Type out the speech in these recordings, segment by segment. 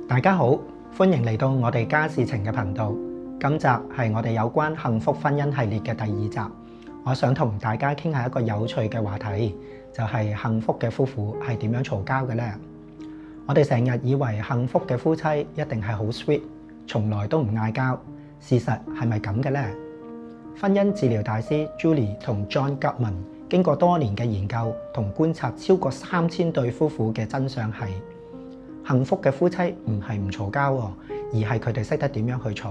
大家好，歡迎嚟到我哋家事情嘅頻道。今集係我哋有關幸福婚姻系列嘅第2集。我想同大家傾下一個有趣嘅話題，就係幸福嘅夫婦係點樣嘈交嘅呢？我哋成日以為幸福嘅夫妻一定係好 sweet，從來都唔嗌交。事實係咪咁嘅呢？婚姻治療大師 Julie 同 John Gottman 經過多年嘅研究同觀察超過3000對夫婦嘅真相係，幸福嘅夫妻唔係唔嘈交，而係佢哋識得點樣去嘈。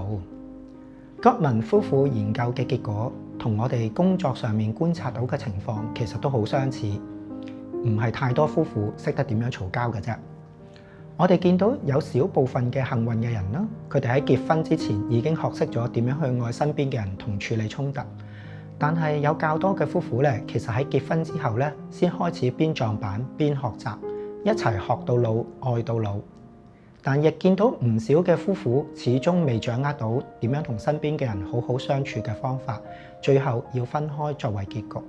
Gottman 夫婦研究嘅結果同我哋工作上面觀察到嘅情況其實都好相似，唔係太多夫婦識得點樣嘈交嘅啫。我哋見到有少部分嘅幸運嘅人啦，佢哋喺結婚之前已經學識咗點樣去愛身邊嘅人同處理衝突，但係有較多嘅夫婦咧，其實喺結婚之後咧，先開始邊撞板邊學習，一齊學到老愛到老。但亦見到唔少嘅夫婦始終未掌握到點樣同身邊嘅人好好相處嘅方法，最後要分開作為結局。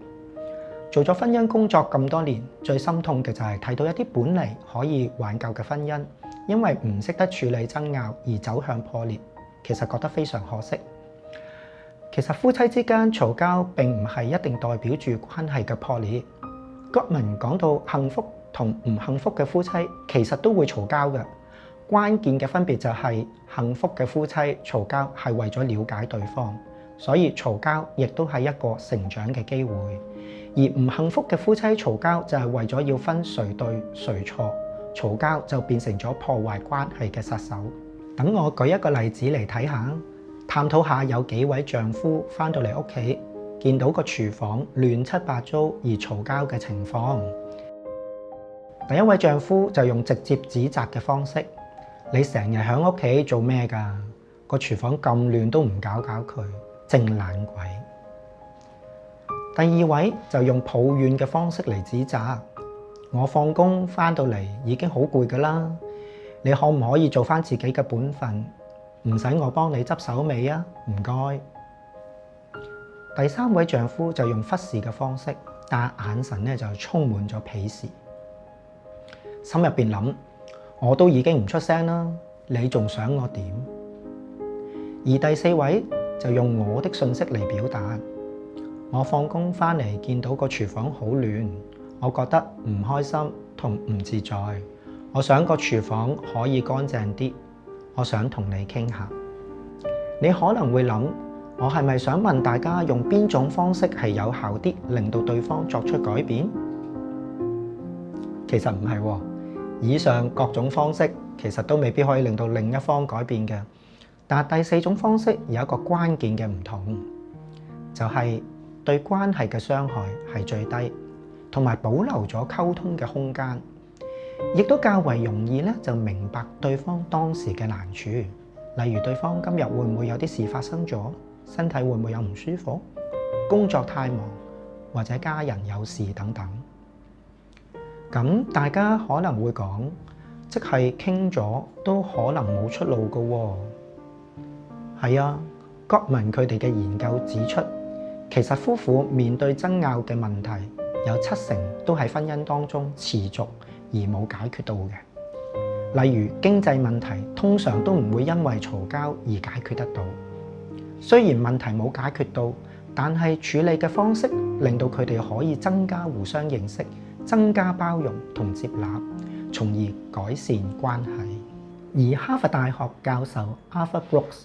做咗婚姻工作咁多年，最心痛嘅就係睇到一啲本嚟可以挽救嘅婚姻，因為唔識得處理爭拗而走向破裂，其實覺得非常可惜。其實夫妻之間嘈交並唔係一定代表住關係嘅破裂。Gottman講到幸福同唔幸福嘅夫妻其實都會嘈交嘅，關鍵嘅分別就係幸福嘅夫妻嘈交係為咗了解對方，所以嘈交亦都係一個成長嘅機會。而唔幸福嘅夫妻嘈交就係為咗要分誰對誰錯，嘈交就變成咗破壞關係嘅殺手。等我舉一個例子嚟睇下，探討下有幾位丈夫返到嚟屋企，見到個廚房亂七八糟而嘈交嘅情況。第一位丈夫就用直接指責嘅方式：你成日喺屋企做咩㗎？個廚房咁亂都唔搞搞佢，正懶鬼。第二位就用抱怨嘅方式嚟指責：我放工返到嚟已經好攰㗎啦，你可唔可以做返自己嘅本分，唔使我幫你執手尾啊？唔該。第三位丈夫就用忽視嘅方式，但眼神咧就充滿咗鄙視，心入邊諗：我都已經唔出聲啦，你仲想我點？而第四位就用我的訊息嚟表達：我放工返嚟見到個廚房好亂，我覺得唔開心同唔自在，我想個廚房可以乾淨啲，我想同你傾下。你可能會諗，我係咪想問大家用邊種方式係有效啲，令到對方作出改變？其實唔係喎，以上各種方式其實都未必可以令到另一方改變嘅。但第四種方式有一個關鍵嘅唔同，就係對關係嘅傷害係最低，同埋保留咗溝通嘅空間，亦都較為容易咧就明白對方當時嘅難處。例如對方今日會唔會有啲事發生咗，身體會唔會有唔舒服，工作太忙，或者家人有事等等。咁大家可能會講，即係傾咗都可能冇出路㗎喎。係啊，Gottman佢哋嘅研究指出，其實夫婦面對爭拗嘅問題有70%都喺婚姻當中持續而冇解決到嘅。例如經濟問題通常都唔會因為嘈交而解決得到。雖然問題冇解決到，但係處理嘅方式令到佢哋可以增加互相認識，增加包容同接納，從而改善關係。而哈佛大學教授 Arthur Brooks，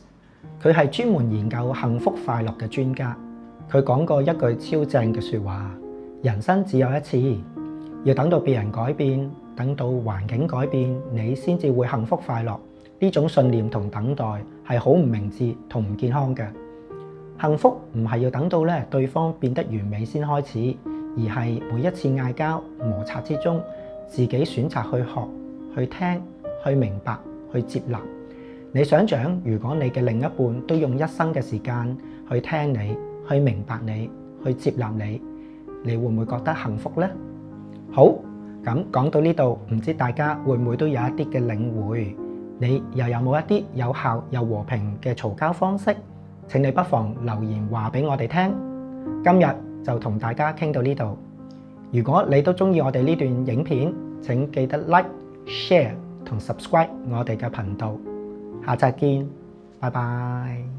佢係專門研究幸福快樂嘅專家。佢講過一句超正嘅說話：人生只有一次，要等到別人改變，等到環境改變，你先至會幸福快樂。呢種信念同等待係好唔明智同唔健康嘅。幸福唔係要等到咧對方變得完美先開始，而係每一次嗌交摩擦之中，自己選擇去學、去聽、去明白、去接納。你想象，如果你嘅另一半都用一生嘅時間去聽你、去明白你、去接納你，你會唔會覺得幸福呢？好，咁講到呢度，唔知大家會唔會都有一啲嘅領會？你又有冇一啲有效又和平嘅嘈交方式？請你不妨留言話俾我哋聽。今日就同大家傾到呢度。如果你都中意我哋呢段影片，請記得 like、share 同 subscribe 我哋嘅頻道。下集見，拜拜。